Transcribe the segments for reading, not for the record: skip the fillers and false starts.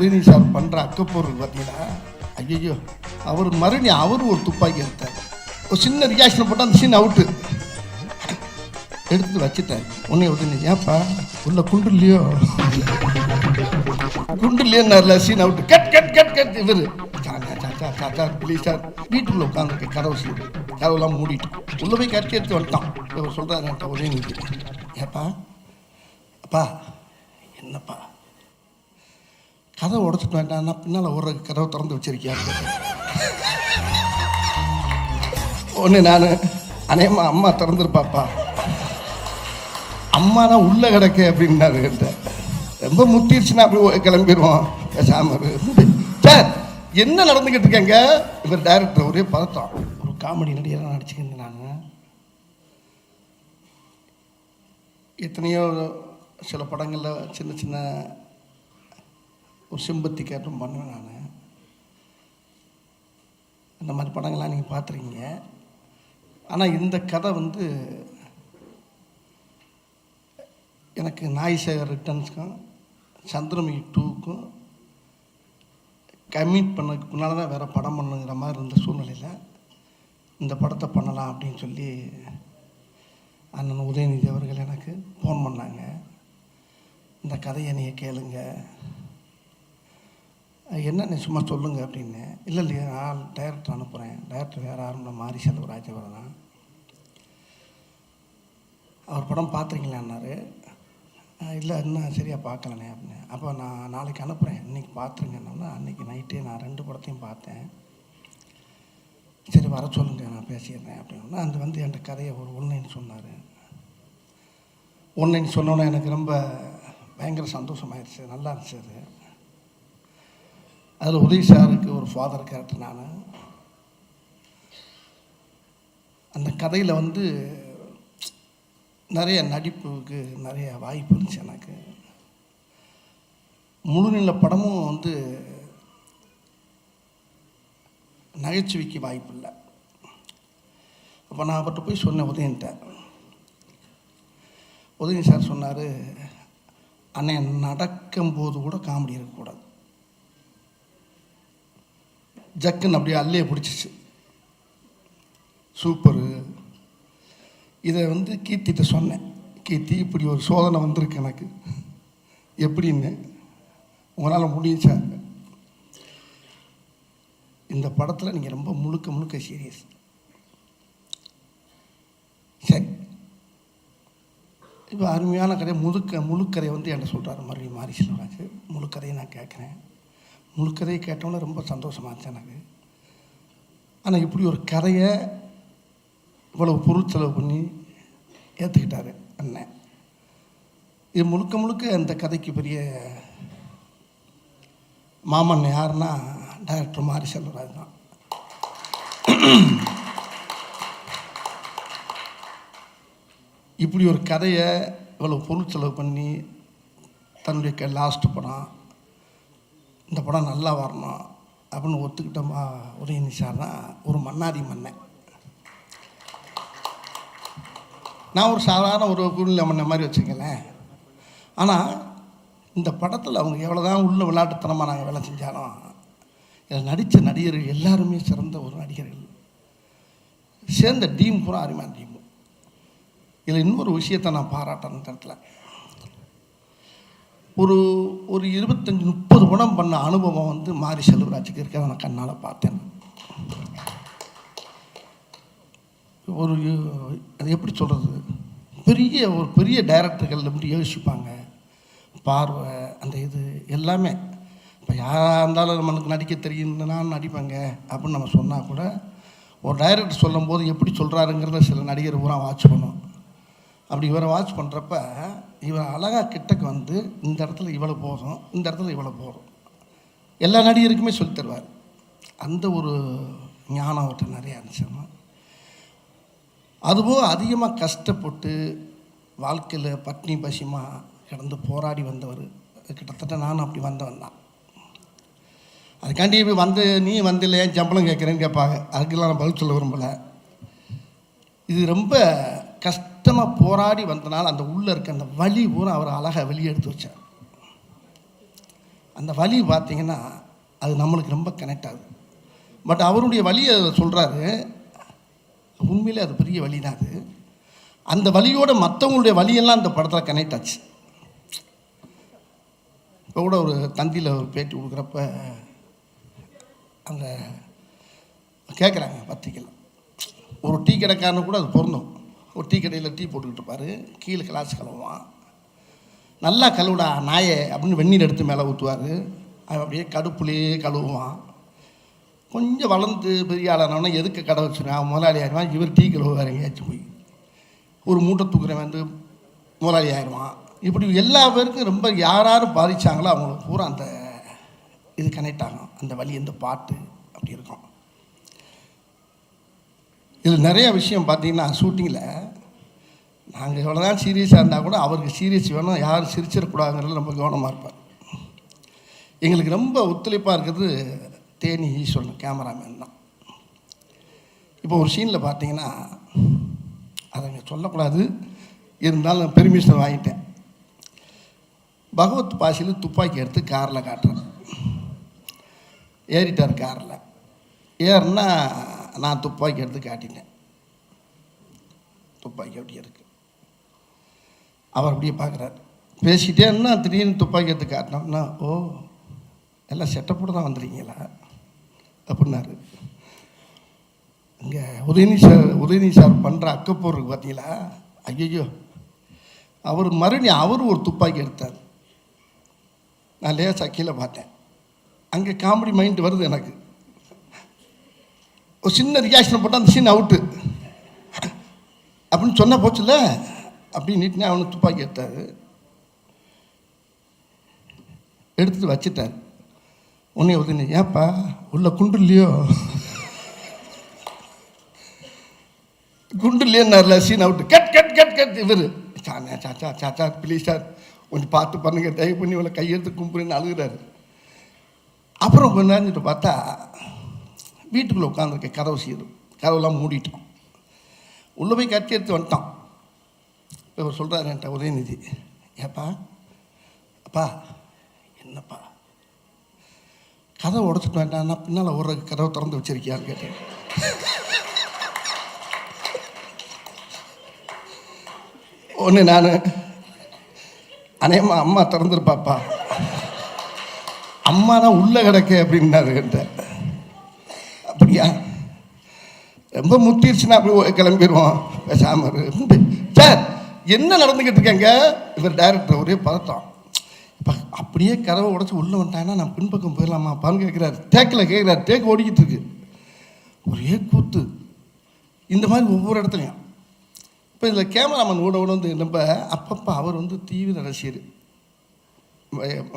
Udhayanidhi sir பண்ணுற அக்கப்பொருள் பார்த்தீங்கன்னா, ஐயோ அவர் மறுபடியும் அவர் ஒரு துப்பாக்கி எடுத்தார். ஒரு சின்ன ரியாக்ஷன் போட்டால் அந்த சீன் அவுட்டு எடுத்து வச்சுட்டார். உடனே உதயநிதி, ஏன்ப்பா உள்ள குண்டு இல்லையோ குண்டு இல்லையோன்னார்ல, scene out. Cut cut cut cut. இவர் சாச்சா ப்ளீஸ் சார், வீட்டுக்குள்ளே உட்காந்துருக்க கதவு சீடு கதவுலாம் மூடிட்டு உள்ளே போய் கட்டி எடுத்து வந்துட்டான். இவர் சொல்கிறாரு என்கிட்ட உதயநிதி, ஏப்பா அப்பா என்னப்பா கதவை உடச்சிட்டு வேண்டாம், பின்னால் ஒரு கதவை திறந்து வச்சிருக்கியா? ஒன்று நான் அநேகமாக அம்மா திறந்துருப்பாப்பா, அம்மா தான் உள்ளே கிடக்க அப்படின்னாரு. ரொம்ப முட்டிடுச்சுன்னா அப்படி கிளம்பிடுவோம் பேசாமல். சார் என்ன நடந்துக்கிட்டு இருக்கேங்க? இவர் டைரக்டர் ஒரே பதட்டம். ஒரு காமெடி நடிகராக நடிச்சுக்கிட்டு நான் எத்தனையோ சில படங்களில் சின்ன சின்ன ஒரு சிம்பத்தி கேட்டும் பண்ணுவேன் நான். அந்த மாதிரி படங்கள்லாம் நீங்கள் பார்த்துருக்கீங்க. ஆனால் இந்த கதை வந்து எனக்கு நாய்சேகர் ரிட்டர்ன்ஸ்க்கும் சந்திரமுகி 2க்கும் கமிட் பண்ணதுக்கு முன்னால் தான் வேறு படம் பண்ணுங்கிற மாதிரி இருந்த சூழ்நிலையில் இந்த படத்தை பண்ணலாம் அப்படின்னு சொல்லி அண்ணன் உதயநிதி அவர்கள் எனக்கு ஃபோன் பண்ணாங்க. இந்த கதையை நீங்கள் கேளுங்க, என்ன நீ சும்மா சொல்லுங்க அப்படின்னு. இல்லையா நான் டைரக்டர் அனுப்புகிறேன். டைரக்டர் வேறு யாரும் இல்லை, மாரி செல்வராஜ் அவர் தான். அவர் படம் பார்த்துருக்கீங்களான்னாரு. இல்லை இன்னும் சரியாக பார்க்கலண்ணே அப்படின்னு. அப்போ நான் நாளைக்கு அனுப்புகிறேன், இன்றைக்கி பார்த்துருங்கன்னா அன்றைக்கி நைட்டே நான் 2 படத்தையும் பார்த்தேன். சரி வர சொல்லுங்க நான் பேசிடுறேன் அப்படின்னா அந்த வந்து என்கிட்ட கதையை ஒரு ஒன்லைன் சொன்னார். ஒன்லைன் சொன்னோன்னே எனக்கு ரொம்ப பயங்கர சந்தோஷமாயிடுச்சு, நல்லா இருந்துச்சு. அது அதில் உதய் சாருக்கு ஒரு ஃபாதர் கேரக்டர் நான். அந்த கதையில் வந்து நிறைய நடிப்புக்கு நிறைய வாய்ப்பு இருந்துச்சு எனக்கு. முழுநில படமும் வந்து நகைச்சுவைக்கு வாய்ப்பு இல்லை. அப்போ நான் அவர்கிட்ட போய் சொன்னேன் உதயன்ட்ட. உதயன் சார் சொன்னார், அண்ணே நடக்கும்போது கூட காமெடி இருக்கக்கூடாது. ஜக்குன்னு அப்படியே அல்லையே பிடிச்சிச்சு, சூப்பரு. இதை வந்து கீர்த்திட்ட சொன்னேன். கீர்த்தி இப்படி ஒரு சோதனை வந்திருக்கு எனக்கு, எப்படின்னு உங்களால் முடியும் சார். இந்த படத்தில் நீங்கள் ரொம்ப முழுக்க முழுக்க சீரியஸ். சரி இப்போ அருமையான கதை முழுக்கதை வந்து என்கிட்ட சொல்கிறாரு மறுபடியும் மாரி செல்வராஜ். முழுக்கதையை நான் கேட்குறேன். முழுக்கதையை கேட்டோன்னே ரொம்ப சந்தோஷமாக இருந்துச்சு எனக்கு. ஆனால் இப்படி ஒரு கதையை இவ்வளவு பொருள் செலவு பண்ணி ஏற்றுக்கிட்டாரு அண்ணன். இது முழுக்க முழுக்க அந்த கதைக்கு பெரிய மாமன் யாருன்னா டைரக்டர் மாரி செல்வராஜ் தான். இப்படி ஒரு கதையை இவ்வளோ பொருள் செலவு பண்ணி தன்னுடைய லாஸ்ட் படம், இந்த படம் நல்லா வரணும் அப்படின்னு ஒத்துக்கிட்டோமா உதயநிதி சார் தான் ஒரு மன்னாதி மன்னன். நான் ஒரு சாதாரண ஒரு சூழ்நிலை மன்ன மாதிரி வச்சுக்கலேன். ஆனால் இந்த படத்தில் அவங்க எவ்வளோ தான் உள்ள விளையாட்டுத்தனமாக நாங்கள் வேலை செஞ்சாலும் இதில் நடித்த நடிகர்கள் எல்லாருமே சிறந்த ஒரு நடிகர்கள். சேர்ந்த டீம் பூரா அருமையான டீம். இதில் இன்னொரு விஷயத்தை நான் பாராட்டேன். இந்த இடத்துல ஒரு 25-30 படம் பண்ண அனுபவம் வந்து மாரி செல்வராஜுக்கு இருக்க நான் கண்ணால் பார்த்தேன். ஒரு அது எப்படி சொல்கிறது, பெரிய டைரக்டர்கள் எப்படி யோசிப்பாங்க, பார்வை, அந்த இது எல்லாமே. இப்போ யாராக இருந்தாலும் நம்மளுக்கு நடிக்க தெரியும், நான் நடிப்பேங்க அப்படின்னு நம்ம சொன்னால் கூட ஒரு டைரக்டர் சொல்லும் போது எப்படி சொல்கிறாருங்கிறத சில நடிகர் பூரா வாட்ச் பண்ணும். அப்படி இவரை வாட்ச் பண்ணுறப்ப இவர் அழகாக கிட்டக்கு வந்து இந்த இடத்துல இவ்வளோ போதும், இந்த இடத்துல இவ்வளோ போதும், எல்லா நடிகருக்குமே சொல்லி தருவார். அந்த ஒரு ஞானம் அவர்கிட்ட நிறையா இருந்துச்சுன்னா. அதுபோல் அதிகமாக கஷ்டப்பட்டு வாழ்க்கையில் பட்னி பசிமாக கிடந்து போராடி வந்தவர். கிட்டத்தட்ட நானும் அப்படி வந்தவன் தான். அதுக்காண்டி வந்து நீ வந்து இல்லை ஏன் சம்பளம் கேட்குறேன்னு கேட்பாங்க. அதுக்கெல்லாம் நான் பதில் சொல்ல விரும்பலை. இது ரொம்ப கஷ்டமாக போராடி வந்தனால அந்த உள்ளே இருக்க அந்த வலி பூரா அவர் அழகாக வெளியே எடுத்து வச்சார். அந்த வலி பார்த்தீங்கன்னா அது நம்மளுக்கு ரொம்ப கனெக்ட் ஆகுது. பட் அவருடைய வலியை சொல்கிறாரு, உண்மையிலே அது பெரிய வலி தான். அது அந்த வலியோட மற்றவங்களுடைய வலியெல்லாம் அந்த படத்தில் கனெக்ட் ஆச்சு. இப்போ கூட ஒரு தந்தியில் ஒரு பேட்டி கொடுக்குறப்ப அங்கே கேட்குறாங்க பத்திரிக்கையில், ஒரு டீ கடைக்காரனு கூட அது பொருந்தும். ஒரு டீ கடையில் டீ போட்டுக்கிட்டு இருப்பார், கீழே கிளாஸ் கழுவுவான். நல்லா கழுவுடா நாயே அப்படின்னு வெந்நீர் எடுத்து மேலே ஊற்றுவார். அவன் அப்படியே கடுப்புலேயே கழுவுவான். கொஞ்சம் வளர்ந்து பெரிய ஆளானவனா எதுக்கு கடை வச்சுருக்கான், முதலாளி ஆயிடுவான். இவர் டீ கழுவுவார் எங்கேயாச்சும் போய். ஒரு மூட்டை தூக்குறவன் வந்து முதலாளி ஆயிடுவான். இப்படி எல்லா பேருக்கும் ரொம்ப யார் பாதித்தாங்களோ அவங்களுக்கு பூரா அந்த இது கனெக்ட் ஆகும். அந்த வலி இந்த பாட்டு அப்படி இருக்கும். இதில் நிறைய விஷயம் பார்த்தீங்கன்னா, ஷூட்டிங்கில் நாங்கள் எவ்வளோ தான் சீரியஸாக இருந்தால் கூட அவருக்கு சீரியஸ் வேணும், யாரும் சிரிச்சிடக்கூடாதுங்கிறதுல ரொம்ப கவனமாக இருப்பார். எங்களுக்கு ரொம்ப ஒத்துழைப்பாக இருக்கிறது தேனி ஈஸ்வரன் கேமராமேன் தான். இப்போ ஒரு சீனில் பார்த்தீங்கன்னா, அதை இங்கே சொல்லக்கூடாது, இருந்தாலும் பெர்மிஷன் வாங்கிட்டேன். பகவத் பாஷையில் துப்பாக்கி எடுத்து காரில் காட்டுறேன். ஏறிட்டார் காரில். ஏறுனா நான் துப்பாக்கி எடுத்து காட்டினேன். துப்பாக்கி அப்படியே இருக்கு. அவர் அப்படியே பார்க்குறாரு. பேசிகிட்டே என்ன திடீர்னு துப்பாக்கி எடுத்து காட்டினோம்னா, ஓ எல்லாம் செட்டப்போடு தான் வந்துடுறீங்களா அப்படின்னாரு. இங்கே உதயநிதி சார் பண்ணுற அக்கப்போர் இருக்கு பார்த்தீங்களா, ஐயோ அவர் மறுபடியும் அவர் ஒரு துப்பாக்கி எடுத்தார். நான் லேசாக கீழே பார்த்தேன். அங்கே காமெடி மைண்ட் வருது எனக்கு. ஒரு சின்ன ரியாக்ஷன் போட்டால் அந்த சீன் அவுட்டு அப்படின்னு சொன்ன போச்சுல்ல, அப்படி நீட்டினே அவனு துப்பாக்கி எடுத்தார். எடுத்துட்டு வச்சுட்டார். உடனே உதவி, ஏப்பா உள்ள குண்டு இல்லையோ, குண்டு இல்லையன்னார்ல, scene out. Cut cut cut cut. இவர் சாச்சா சாச்சா ப்ளீஸ் சார் கொஞ்சம் பார்த்து பண்ணுங்க, தயவு பண்ணி இவளை கையெழுத்து கும்பிடுன்னு அழுகிறாரு. அப்புறம் கொஞ்ச நேரஞ்சிட்டு பார்த்தா வீட்டுக்குள்ளே உட்காந்துருக்கேன். கதவெல்லாம் மூடிட்டோம். உள்ளே போய் கட்டி எடுத்து வந்துட்டோம். இப்போ இவர் சொல்கிறாரு என்கிட்ட, உதயநிதி, ஏப்பா அப்பா என்னப்பா கதவை உடச்சிட்டு வேண்டாம்னா பின்னால் ஒரு கதவை திறந்து வச்சிருக்கியான்னு கேட்டேன். ஒன்று நான் அநேகமாக அம்மா திறந்துருப்பாப்பா, அம்மா தான் உள்ளே கிடக்க அப்படின்னாரு என்கிட்ட. அப்படியா, ரொம்ப முத்திருச்சுன்னா அப்படி கிளம்பிடுவோம், பேசாமல் சார் என்ன நடந்துக்கிட்டு இருக்கேங்க. இவர் டைரக்டர் ஒரே பதட்டம். இப்போ அப்படியே கதவை உடச்சி உள்ளே வந்துட்டாங்கன்னா நான் பின்பக்கம் போயிடலாமாப்பான்னு கேட்குறாரு. கேட்குறாரு, டேக் ஓடிக்கிட்டு இருக்கு. ஒரே கூத்து. இந்த மாதிரி ஒவ்வொரு இடத்துலையும். இப்போ இதில் கேமராமேன் ஓட வந்து நம்ம அப்பப்போ அவர் வந்து தீவிர ரசிகர்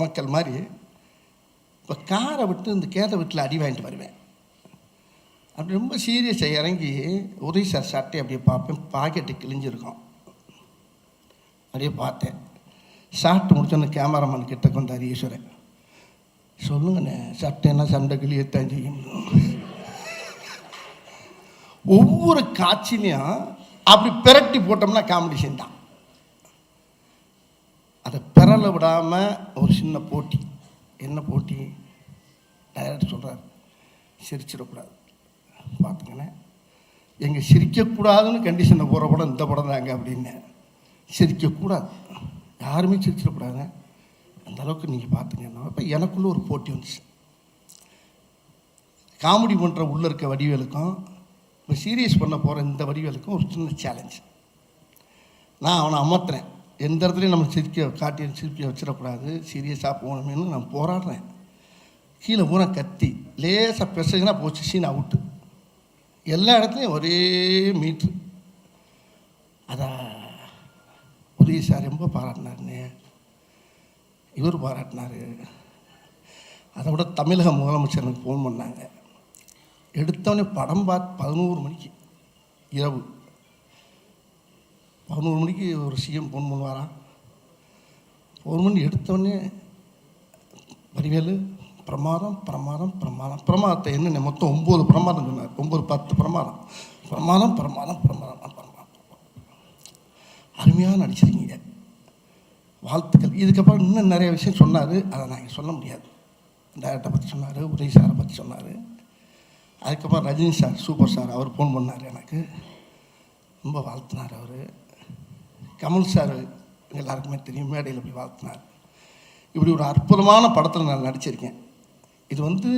மக்கள் மாதிரி. இப்போ காரை விட்டு இந்த கேரை வீட்டில் அடி வாங்கிட்டு வருவேன். அப்படி ரொம்ப சீரியஸாக இறங்கி உதவி சார் சட்டை அப்படியே பார்ப்பேன். பாக்கெட்டு கிழிஞ்சிருக்கும். அப்படியே பார்த்தேன். ஷார்ட் முடிச்சோன்னு கேமராமேன் கிட்ட கொண்டார் ஈஸ்வரன். சொல்லுங்கண்ணே, சட்டைன்னா சண்டை கிளியத்தான் செய்யும். ஒவ்வொரு காட்சிலையும் அப்படி பிரட்டி போட்டோம்னா காம்படிஷன் தான். அதை பெறலை விடாமல் ஒரு சின்ன போட்டி. என்ன போட்டி? டைரக்டர் சொல்கிறார், சிரிச்சிடக்கூடாது. பார்த்துக்கண்ணே, எங்கள் சிரிக்கக்கூடாதுன்னு கண்டிஷனில் போகிற படம் இந்த படம் தாங்க அப்படின்னு. சிரிக்கக்கூடாது, யாருமே சிரிச்சிடக்கூடாதுங்க, அந்த அளவுக்கு நீங்கள் பார்த்துங்கன்னா. இப்போ எனக்குள்ளே ஒரு போட்டி வந்துச்சு. காமெடி பண்ணுற உள்ளே இருக்க வடிவேலுக்கும் இப்போ சீரியஸ் பண்ண போகிற இந்த வடிவேலுக்கும் ஒரு சின்ன சேலஞ்ச். நான் அவனை அமர்த்துறேன். எந்த இடத்துலையும் நம்ம சிரிக்க வச்சிடக்கூடாது, சீரியஸாக போகணுமேனு நான் போராடுறேன். கீழே பூரா கத்தி லேசாக பெருசுனா போச்சு, சீன் அவுட்டு. எல்லா இடத்துலையும் ஒரே மீட்ரு. அதை உதவி சார் ரொம்ப பாராட்டினாருன்னு இவர் பாராட்டினார். அதை விட தமிழக முதலமைச்சர் எனக்கு ஃபோன் பண்ணாங்க. எடுத்தவொடனே படம் பார்த்து 11 மணிக்கு இரவு 11 மணிக்கு ஒரு சிஎம் ஃபோன் பண்ணுவாராம். 1 மணி எடுத்தவொடனே வடிவேலு பிரமாதம் பிரமாதம் பிரமாதம். பிரமாதத்தை என்னென்ன மொத்தம் 9 பிரமாதம் சொன்னார். 9-10 பிரமாதம். பிரமாதம் பிரமாதம் பிரமாதம் பிரமாதம். அருமையாக நடிச்சிருக்கீங்க, வாழ்த்துக்கள். இதுக்கப்புறம் இன்னும் நிறைய விஷயம் சொன்னார், அதை நான் சொல்ல முடியாது. டைரக்டரை பற்றி சொன்னார், உதய் சாரை பற்றி சொன்னார். அதுக்கப்புறம் ரஜினி சார், சூப்பர் ஸ்டார், அவர் ஃபோன் பண்ணார் எனக்கு, ரொம்ப வாழ்த்தினார். அவர் கமல் சார் எல்லாருக்குமே தெரியும், மேடையில் போய் வாழ்த்தினார். இப்படி ஒரு அற்புதமான படத்தில் நான் நடிச்சிருக்கேன். இது வந்து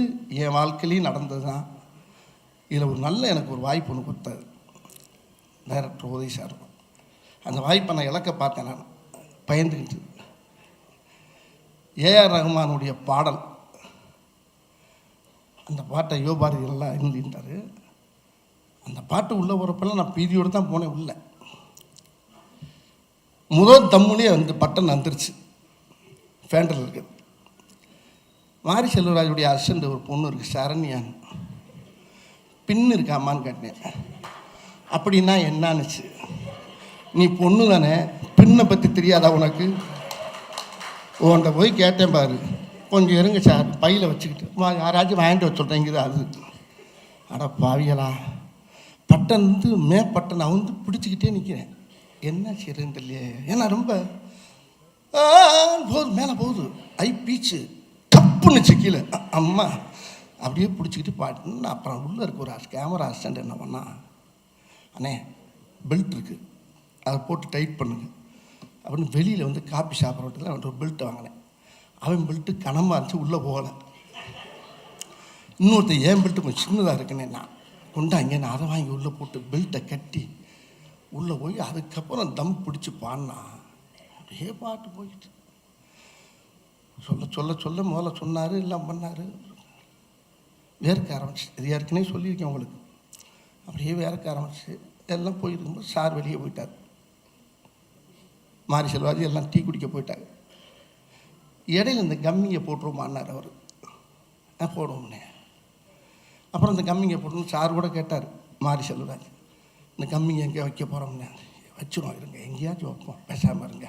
என் வாழ்க்கையிலையும் நடந்தது தான். இதில் ஒரு நல்ல எனக்கு ஒரு வாய்ப்பு ஒன்று கொடுத்தாரு டைரக்டர் உதய் சார். அந்த வாய்ப்பை நான் இழக்க பார்த்தேன். நான் பயந்துக்கிட்டு ஏஆர் ரஹ்மானுடைய பாடல், அந்த பாட்டை யோபாரதி நல்லா எழுதிட்டார். அந்த பாட்டு உள்ளே போகிறப்பெல்லாம் நான் பீதியோடு தான் போனேன். உள்ள முதல் தம்முலேயே வந்து பட்டன் வந்துருச்சு, ஃபேண்டரில் இருக்குது. மாரி செல்வராஜுடைய அசிஸ்டண்ட் ஒரு பொண்ணு இருக்குது, சரண்யான். பின்னு இருக்காமான்னு கேட்டேன். அப்படின்னா என்னான்னுச்சு. நீ பொண்ணு தானே, பின்னை பற்றி தெரியாதா உனக்கு? உன்கிட்ட போய் கேட்டேன் பாரு, கொஞ்சம் இருங்க சார், பையில் வச்சுக்கிட்டு யாராச்சும் வாங்கிட்டு வச்சு சொல்கிறேங்குது. அது அட பாவியலா, பட்டன் வந்து மேப்பட்டன் நான் வந்து பிடிச்சிக்கிட்டே நிற்கிறேன். என்ன செய்யறதுன்னு தெரியலையே. ஏன்னா ரொம்ப போகுது, மேலே போகுது, ஐ பீச்சு கப்புன்னுச்சு கீழே. அம்மா அப்படியே பிடிச்சிக்கிட்டு பாட்டுன்னு. அப்புறம் உள்ளே இருக்க ஒரு கேமரா அசிஸ்டண்ட் என்ன பண்ணா, அண்ணே பெல்ட் இருக்குது, அதை போட்டு டைட் பண்ணுங்க அப்படின்னு வெளியில் வந்து காப்பி சாப்பிட்றதுல அவன் ஒரு பெல்ட் வாங்கினேன். அவன் பெல்ட்டு கனமாக இருந்துச்சு, உள்ளே போகலை. இன்னொருத்தர் ஏன் பெல்ட்டு கொஞ்சம் சின்னதாக இருக்குன்னே, நான் கொண்டாங்க, நான் அதை வாங்கி உள்ளே போட்டு பெல்ட்டை கட்டி உள்ளே போய் அதுக்கப்புறம் தம் பிடிச்சி பாடினா அப்படியே பாட்டு போயிட்டு சொல்ல சொல்ல சொல்ல முதல்ல சொன்னார், எல்லாம் பண்ணார். வேர்க்க ஆரம்பிச்சு. இது ஏற்கனவே சொல்லியிருக்கேன் உங்களுக்கு. அப்படியே வேர்க்க ஆரம்பிச்சு எல்லாம் போயிருக்கும்போது சார் வெளியே போயிட்டார். மாரி செல்வாஜி எல்லாம் டீ குடிக்க போயிட்டாங்க. இடையில இந்த கம்மியை போட்டுருமான்னார் அவர். போடுவோம்னே. அப்புறம் இந்த கம்மிங்க போட்டோம்னு சார் கூட கேட்டார் மாரி செல்வராஜ், இந்த கம்மிங்க எங்கே வைக்க போகிறோம்னு. வச்சுருவோம், இருங்க எங்கேயாச்சும் வைப்போம், பேசாமல் இருங்க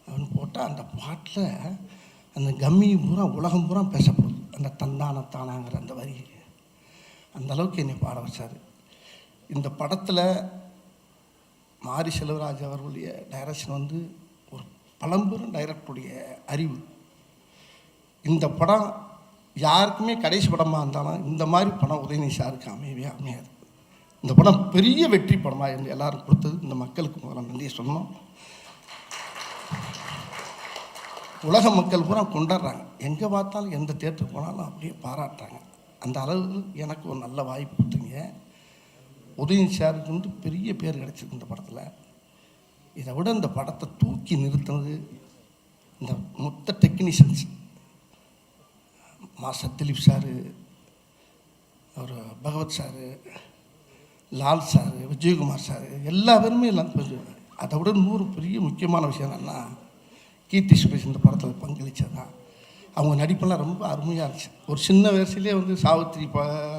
அப்படின்னு போட்டால் அந்த பாட்டில் அந்த கம்மி பூரா உலகம் பூரா பேசப்படுது. அந்த தந்தானத்தானாங்கிற அந்த வரி அந்த அளவுக்கு என்னை பாட வச்சார். இந்த படத்தில் மாரி செல்வராஜ் அவர்களுடைய டைரக்ஷன் வந்து ஒரு பழம்பெரும் டைரக்டருடைய அறிவு. இந்த படம் யாருக்குமே கடைசி படமாக இருந்தாலும் இந்த மாதிரி படம் உதயநிதி சாருக்கு அமையவே அமையாது. இந்த படம் பெரிய வெற்றி படமாக இருந்து எல்லாரும் கொடுத்தது இந்த மக்களுக்கு முதல்ல நன்றியை சொன்னோம். உலக மக்கள் பூரா கொண்டாடுறாங்க, எங்கே பார்த்தாலும் எந்த தேட்டருக்கு போனாலும் அப்படியே பாராட்டுறாங்க. அந்த அளவுக்கு எனக்கு ஒரு நல்ல வாய்ப்பு கொடுத்தீங்க. உதயநிதி சாருக்கு வந்து பெரிய பேர் கிடச்சிருக்கு இந்த படத்தில். இதை விட இந்த படத்தை தூக்கி நிறுத்தினது இந்த மொத்த டெக்னீஷியன்ஸ். மாஸ்டர் திலீப் சாரு, அவர் Bhagwat sir, Lal sir, Vijayakumar sir, எல்லா பேருமே எல்லாம் கொஞ்சம். அதை விட இன்னொரு பெரிய முக்கியமான விஷயம் என்னென்னா, கீர்த்தி சுரேஷ் இந்த படத்தில் பங்களித்தது தான். அவங்க நடிப்பெல்லாம் ரொம்ப அருமையாக இருந்துச்சு. ஒரு சின்ன வயசுலேயே வந்து சாவித்திரி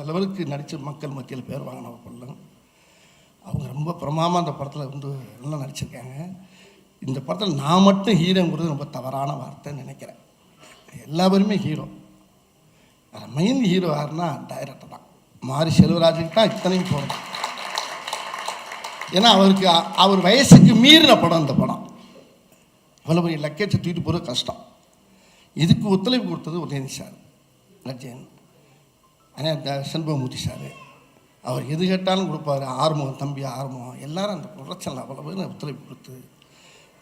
லெவலுக்கு நடித்த மக்கள் மத்தியில் பேர் வாங்கின ஒரு பொருள். அவங்க ரொம்ப பிரமாதமாக அந்த படத்தில் வந்து நல்லா நடிச்சிருக்காங்க. இந்த படத்தில் நான் மட்டும் ஹீரோங்கிறது ரொம்ப தவறான வார்த்தைன்னு நினைக்கிறேன். எல்லா பேருமே ஹீரோ. மெயின் ஹீரோ யாருன்னா டைரக்டர் தான். மாரி செல்வராஜுக்கு தான் இத்தனையும் போகணும். ஏன்னா அவருக்கு அவர் வயசுக்கு மீறின படம் இந்த படம். இவ்வளோ பெரிய லக்கேஜை தூக்கிட்டு போகிறது கஷ்டம். இதுக்கு ஒத்துழைப்பு கொடுத்தது உதயநிதி சார், லட்சன், ஆனால் செண்பகமூர்த்தி சார். அவர் எது கேட்டாலும் கொடுப்பார். ஆறுமுகம், தம்பி ஆறுமுகம், எல்லாரும் அந்த ப்ரொடக்ஷனில் அவ்வளோ பேர் ஒத்துழைப்பு கொடுத்து.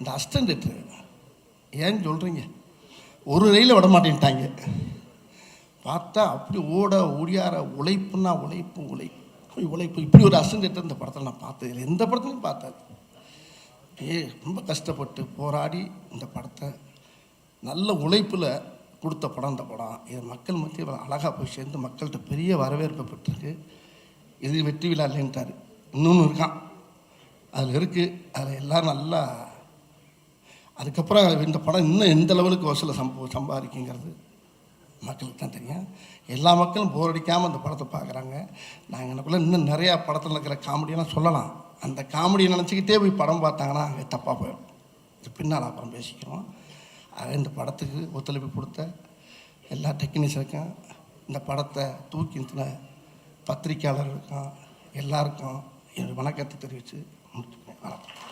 இந்த அஸ்டன்ட்டு ஏன்னு சொல்கிறீங்க, ஒரு ரயிலில் விட மாட்டேன்ட்டாங்க. பார்த்தா அப்படி ஓடியார உழைப்புன்னா உழைப்பு. இப்படி ஒரு அஸ்டன்ட் இந்த படத்தில் நான் பார்த்தது எந்த படத்துலையும் பார்த்தேன். ரொம்ப கஷ்டப்பட்டு போராடி இந்த படத்தை நல்ல உழைப்பில் கொடுத்த படம் இந்த படம். இது மக்கள் மத்தியில் அழகாக போய் சேர்ந்து மக்கள்கிட்ட பெரிய வரவேற்பு பெற்றிருக்கு. இது வெற்றி விழா இல்லைன்ட்டார், இன்னொன்று இருக்கான் அதில் இருக்குது. அதில் எல்லோரும் நல்லா அதுக்கப்புறம் இந்த படம் இன்னும் எந்த லெவலுக்கு வசூலை சம்பாதிக்குங்கிறது மக்களுக்கு தான் தெரியும். எல்லா மக்களும் போர் அடிக்காமல் அந்த படத்தை பார்க்குறாங்க. நாங்கள் எனக்குள்ளே இன்னும் நிறையா படத்தில் இருக்கிற காமெடியெல்லாம் சொல்லலாம். அந்த காமெடியை நினச்சிக்கிட்டே போய் படம் பார்த்தாங்கன்னா அங்கே தப்பாக போயிடும். இது பின்னால் அப்புறம் பேசிக்கிறோம். ஆக இந்த படத்துக்கு ஒத்துழைப்பு கொடுத்த எல்லா டெக்னீஷியனுக்கும், இந்த படத்தை தூக்கி நிறுத்தின பத்திரிக்கையாளர்களுக்கும் எல்லாருக்கும் என்னுடைய வணக்கத்தை தெரிவித்து முடிச்சுக்கிறேன். வணக்கம்.